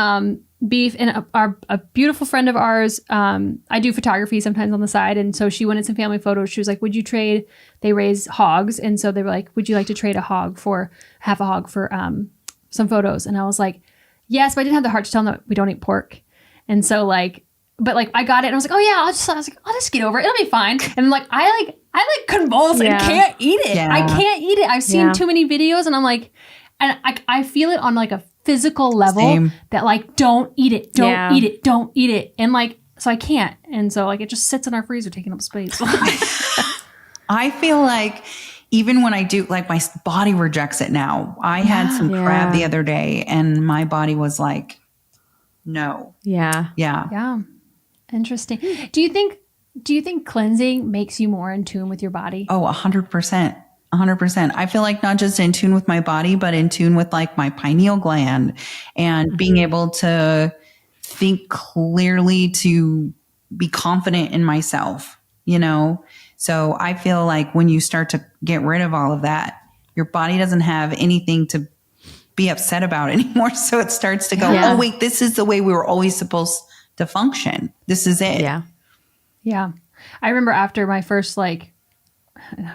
beef, and a beautiful friend of ours, I do photography sometimes on the side. And so she wanted some family photos. She was like, would you trade? They raise hogs. And so they were like, would you like to trade half a hog for some photos? And I was like, yes, but I didn't have the heart to tell them that we don't eat pork. And so I got it and I was like, oh yeah, I'll just get over it. It'll be fine. And like, I convulse and can't eat it. Yeah. I can't eat it. I've seen too many videos and I'm like, and I feel it on like a physical level that like, don't eat it. Don't eat it. Don't eat it. And like, so I can't. And so like, it just sits in our freezer taking up space. I feel like even when I do, like my body rejects it now. I had some crab the other day and my body was like, no. Yeah. Interesting. Do you think cleansing makes you more in tune with your body? Oh, 100%. 100%. I feel like not just in tune with my body, but in tune with like my pineal gland and being able to think clearly, to be confident in myself, you know? So I feel like when you start to get rid of all of that, your body doesn't have anything to be upset about anymore. So it starts to go, oh, wait, this is the way we were always supposed to function. This is it. Yeah. Yeah. I remember after my first, like,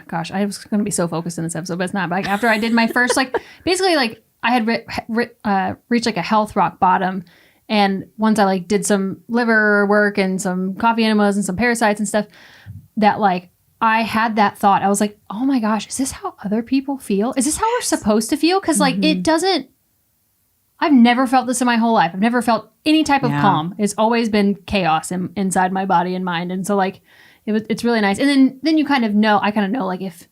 gosh, I was going to be so focused in this episode, but it's not. But like, after I did my first, like, basically, like, I had reached like a health rock bottom. And once I like did some liver work and some coffee enemas and some parasites and stuff, that like I had that thought. I was like, oh my gosh, is this how other people feel? Is this how we're supposed to feel? Because like it doesn't. I've never felt this in my whole life. I've never felt any type of calm. It's always been chaos inside my body and mind. And so like it's really nice. And then you kind of know. I kind of know like if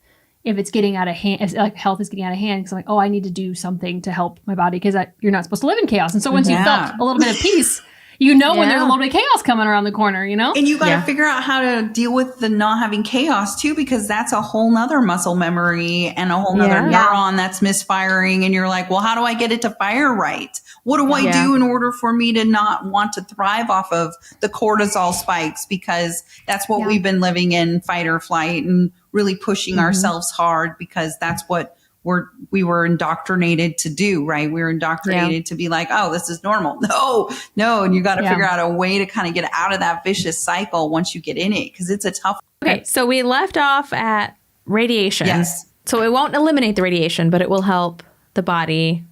it's getting out of hand, if like health is getting out of hand, because I'm like, oh, I need to do something to help my body, because you're not supposed to live in chaos. And so once you felt a little bit of peace, you know when there's a little bit of chaos coming around the corner, you know? And you got to figure out how to deal with the not having chaos too, because that's a whole nother muscle memory and a whole nother neuron that's misfiring. And you're like, well, how do I get it to fire right? What do I do in order for me to not want to thrive off of the cortisol spikes? Because that's what we've been living in, fight or flight, and really pushing ourselves hard, because that's what we were indoctrinated to do, right? We were indoctrinated to be like, oh, this is normal. No. And you got to figure out a way to kind of get out of that vicious cycle once you get in it, because it's a tough. Okay. So we left off at radiation. Yes. So it won't eliminate the radiation, but it will help the body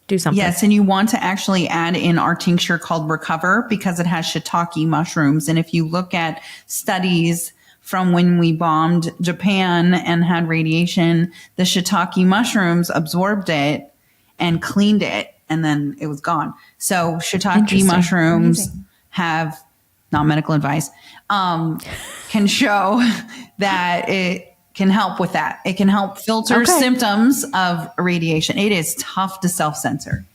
do something. Yes. And you want to actually add in our tincture called Recover, because it has shiitake mushrooms. And if you look at studies from when we bombed Japan and had radiation, the shiitake mushrooms absorbed it and cleaned it, and then it was gone. So shiitake mushrooms have, not medical advice, can show that it can help with that. It can help filter symptoms of radiation. It is tough to self-censor.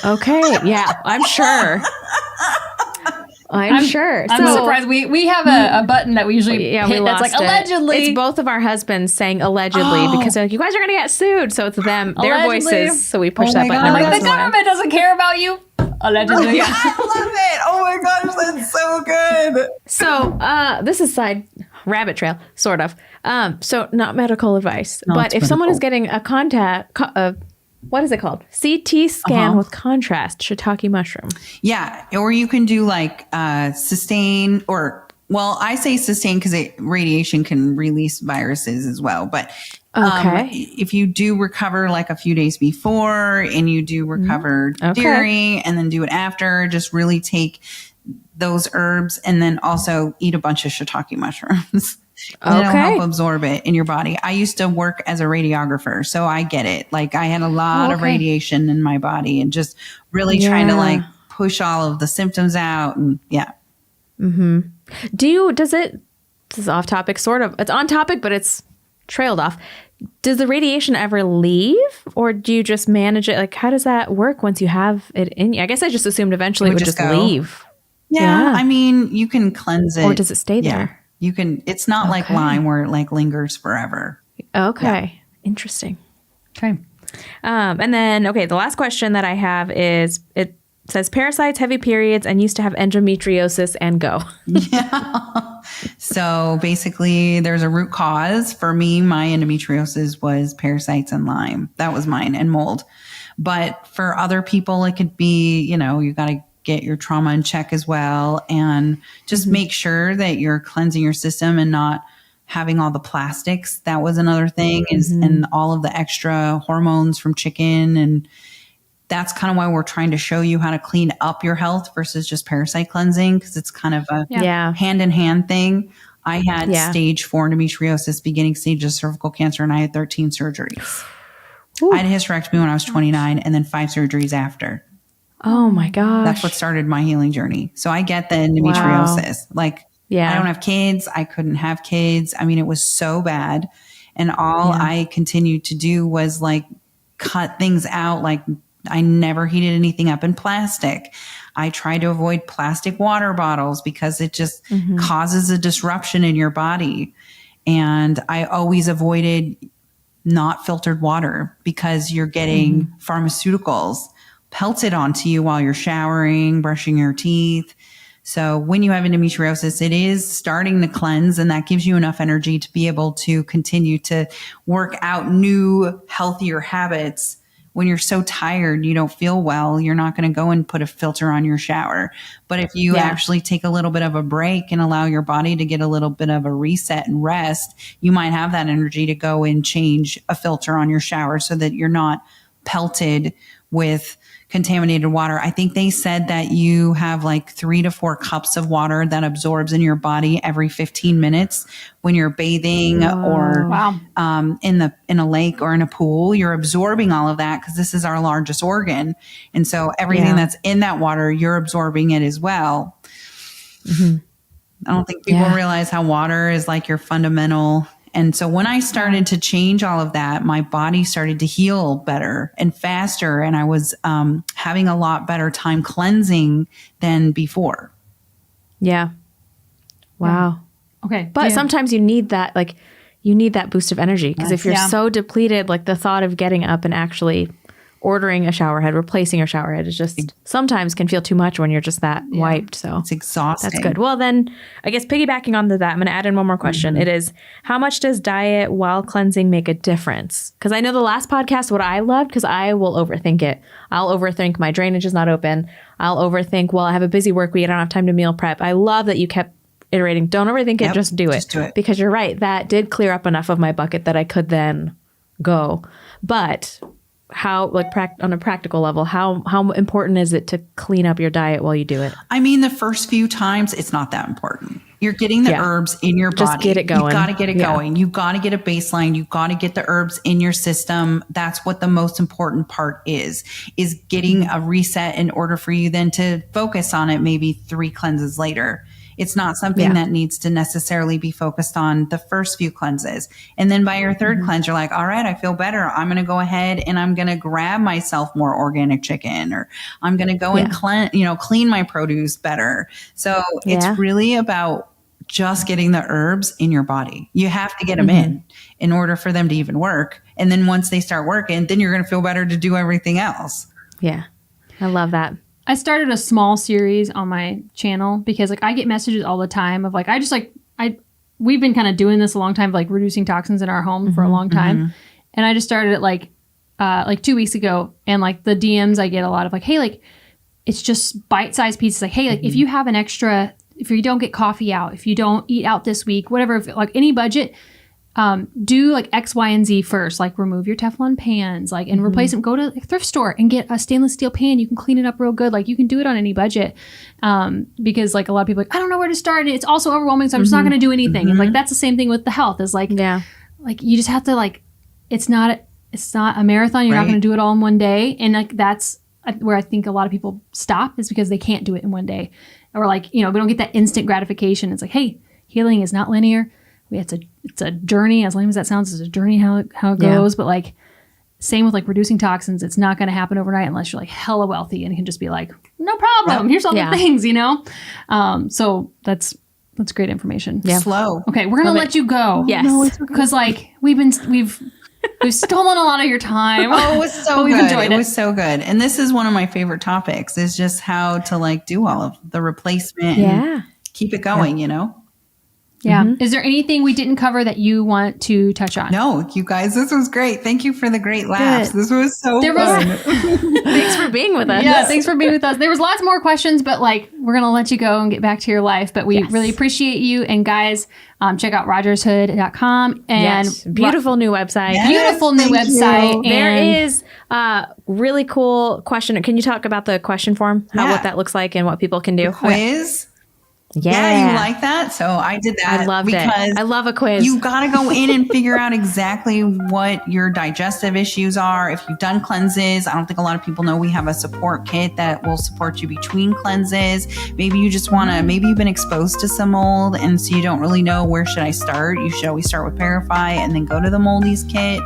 Okay. Yeah, I'm sure. I'm sure. I'm surprised. We have a button that we usually hit that's like, allegedly. It's both of our husbands saying allegedly, because they're like, you guys are going to get sued. So it's them, their voices. So we push that button. I'm like, the government doesn't care about you. Allegedly. I love it. Oh my gosh, that's so good. So this is side rabbit trail, sort of. So not medical advice, but if someone is getting a what is it called? CT scan with contrast, shiitake mushroom. Yeah. Or you can do like sustain, or, well, I say sustain because radiation can release viruses as well. But if you do recover like a few days before, and you do recover during, and then do it after, just really take those herbs and then also eat a bunch of shiitake mushrooms. It'll help absorb it in your body. I used to work as a radiographer, so I get it. Like I had a lot of radiation in my body, and just really trying to like push all of the symptoms out. And this is off topic, sort of. It's on topic, but it's trailed off. Does the radiation ever leave, or do you just manage it? Like, how does that work once you have it in you? I guess I just assumed eventually it would just leave. Yeah. I mean, you can cleanse it. Or does it stay there? You can, it's not like Lyme where it like lingers forever. Okay. Interesting. Okay. And then, the last question that I have is, it says parasites, heavy periods, and used to have endometriosis, and go. So basically there's a root cause. For me, my endometriosis was parasites and Lyme. That was mine, and mold. But for other people, it could be, you got to get your trauma in check as well, and just make sure that you're cleansing your system and not having all the plastics. That was another thing, and all of the extra hormones from chicken. And that's kind of why we're trying to show you how to clean up your health versus just parasite cleansing, because it's kind of a hand in hand thing. I had stage 4 endometriosis, beginning stage of cervical cancer, and I had 13 surgeries. I had a hysterectomy when I was 29, and then 5 surgeries after. Oh my gosh. That's what started my healing journey. So I get the endometriosis. I don't have kids. I couldn't have kids. I mean, it was so bad. And all I continued to do was like cut things out. Like I never heated anything up in plastic. I tried to avoid plastic water bottles because it just causes a disruption in your body. And I always avoided not filtered water, because you're getting pharmaceuticals pelted onto you while you're showering, brushing your teeth. So when you have endometriosis, it is starting to cleanse, and that gives you enough energy to be able to continue to work out new, healthier habits. When you're so tired, you don't feel well, you're not going to go and put a filter on your shower. But if you actually take a little bit of a break and allow your body to get a little bit of a reset and rest, you might have that energy to go and change a filter on your shower so that you're not pelted with contaminated water. I think they said that you have like 3 to 4 cups of water that absorbs in your body every 15 minutes when you're bathing or in a lake or in a pool. You're absorbing all of that because this is our largest organ. And so everything that's in that water, you're absorbing it as well. I don't think people realize how water is like your fundamental. And so when I started to change all of that, my body started to heal better and faster. And I was having a lot better time cleansing than before. Yeah. Wow. Okay. But sometimes you need that, like, you need that boost of energy. Because if you're so depleted, like the thought of getting up and actually ordering a shower head, replacing your shower head is just sometimes can feel too much when you're just that wiped. So it's exhausting. That's good. Well, then I guess piggybacking onto that, I'm going to add in one more question. It is, how much does diet while cleansing make a difference? Because I know the last podcast, what I loved, because I will overthink it. I'll overthink my drainage is not open. I'll overthink, well, I have a busy work week. I don't have time to meal prep. I love that you kept iterating. Don't overthink it. Just do it. Just do it. Because you're right. That did clear up enough of my bucket that I could then go. But how, like, on a practical level, how important is it to clean up your diet while you do it? I mean, the first few times, it's not that important. You're getting the herbs in your body. Just get it going. You got to get it going. You got to get a baseline. You got to get the herbs in your system. That's what the most important part is getting a reset in order for you then to focus on it maybe 3 cleanses later. It's not something that needs to necessarily be focused on the first few cleanses. And then by your third cleanse, you're like, all right, I feel better. I'm going to go ahead and I'm going to grab myself more organic chicken, or I'm going to go and clean my produce better. So it's really about just getting the herbs in your body. You have to get them in order for them to even work. And then once they start working, then you're going to feel better to do everything else. Yeah. I love that. I started a small series on my channel because like I get messages all the time of like, we've been kind of doing this a long time, like reducing toxins in our home for a long time. And I just started it like 2 weeks ago. And like the DMs, I get a lot of like, hey, like it's just bite-sized pieces. Like, hey, like if you have an extra, if you don't get coffee out, if you don't eat out this week, whatever, if, like any budget, do like X, Y, and Z first, like remove your Teflon pans, like, and replace them. Go to a thrift store and get a stainless steel pan. You can clean it up real good. Like you can do it on any budget. Because like a lot of people are like, I don't know where to start. And it's also overwhelming. So I'm just not going to do anything. And like, that's the same thing with the health is like, like you just have to like, it's not a marathon. You're not going to do it all in one day. And like, that's where I think a lot of people stop is because they can't do it in one day. Or like, we don't get that instant gratification. It's like, hey, healing is not linear. It's a journey. As lame as that sounds, it's a journey how it goes. But like same with like reducing toxins, it's not going to happen overnight unless you're like hella wealthy and you can just be like, no problem. Here's all the things, So that's great information. Yeah. Slow. Okay, we're gonna let you go. Yes, because like we've stolen a lot of your time. Oh, it was so we've good. Enjoyed it was so good. And this is one of my favorite topics. Is just how to like do all of the replacement. And keep it going. Yeah. Is there anything we didn't cover that you want to touch on? No, you guys, this was great. Thank you for the great laughs. This was so fun. Thanks for being with us. Yeah, thanks for being with us. There was lots more questions, but like we're going to let you go and get back to your life. But we really appreciate you. And guys, check out ROGERSHOOD.com. And beautiful new website. Beautiful new website. And there is a really cool question. Can you talk about the question form? What that looks like and what people can do? Quiz. Yeah, you like that? So I did that. I loved it. I love a quiz. You got to go in and figure out exactly what your digestive issues are. If you've done cleanses, I don't think a lot of people know we have a support kit that will support you between cleanses. Maybe you just want to, maybe you've been exposed to some mold and so you don't really know where should I start. You should always start with Parify and then go to the Moldies kit.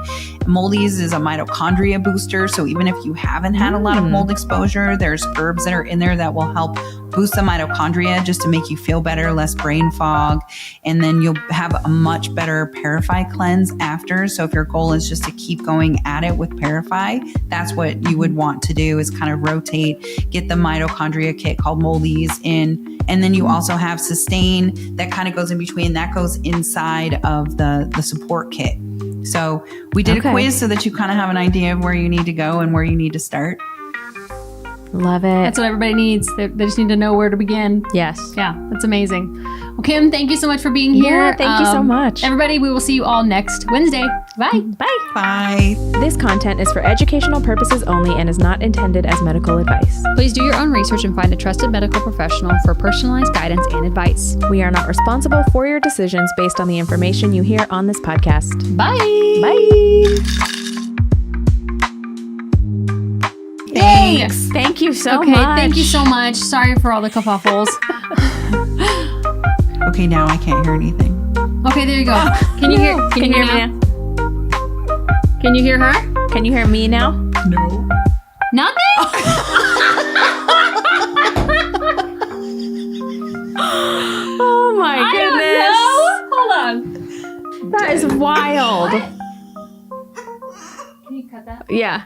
Moldies is a mitochondria booster. So even if you haven't had a lot of mold exposure, there's herbs that are in there that will help boost the mitochondria just to make you feel better, less brain fog. And then you'll have a much better Parify cleanse after. So if your goal is just to keep going at it with Parify, that's what you would want to do, is kind of rotate, get the mitochondria kit called Moldies in. And then you also have Sustain that kind of goes in between. That goes inside of the support kit. So we did a quiz so that you kind of have an idea of where you need to go and where you need to start. Love it. That's what everybody needs. They just need to know where to begin. Yes. Yeah, that's amazing. Well, Kim, thank you so much for being here. Yeah, thank you so much. Everybody, we will see you all next Wednesday. Bye. Bye. Bye. This content is for educational purposes only and is not intended as medical advice. Please do your own research and find a trusted medical professional for personalized guidance and advice. We are not responsible for your decisions based on the information you hear on this podcast. Bye. Bye. Thanks. Thank you so Okay, much. thank you so much. Sorry for all the kerfuffles. Okay, now I can't hear anything. Okay, there you go. Can you hear? Can you hear me now? Can you hear her? Can you hear me now? No. Nothing. Oh my goodness. Hold on. That is wild. Can you cut that? Yeah.